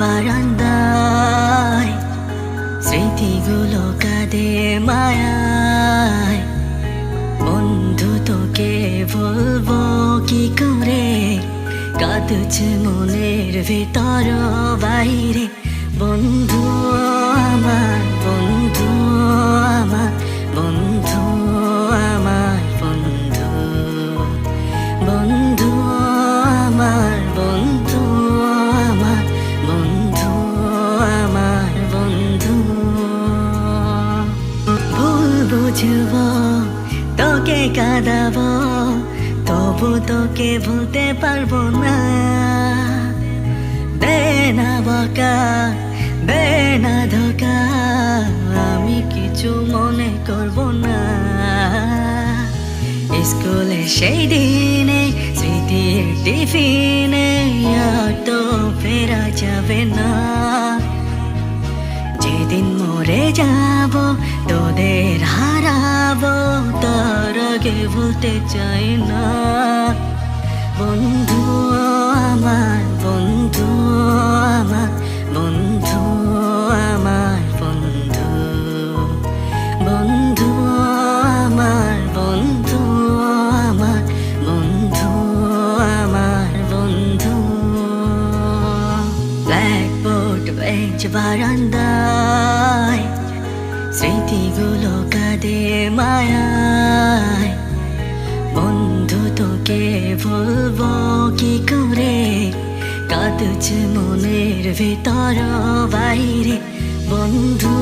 বারান্দায় স্মৃতিগুলো কাঁদে মায়ায়। বন্ধু তোকে বলবো কি করে, কাঁদছে মনের ভেতর বাইরে। বন্ধু আমার, বন্ধু আমার, বন্ধু আমার, বন্ধু, বন্ধু আমার, বন্ধু আমার, বন্ধু আমার, বন্ধু। ভুল বুঝবো, তোকে কাঁদাবো, তবু তোকে ভুলতে পারবো না। দে না বকা, দে না ধোকা, আমি কিছু মনে করবো না। স্কুলে সেই দিনে স্মৃতির টিফিনে আর তো ফেরা যাবে না। যেদিন মরে যাব তোদের হারাবো, তার আগে ভুলতে চাই না। বন্ধু আমার, বন্ধু আমার, বন্ধু আমার, বন্ধু, বন্ধু আমার, বন্ধু আমার, বন্ধু আমার, বন্ধু। ব্ল্যাকবোর্ড বেঞ্চ বারান্দায় স্মৃতিগুলো কাঁদে মায়ায়। বন্ধু তোকে বলবো কি করে, কাঁদছে মনের ভেতর বাইরে। বন্ধু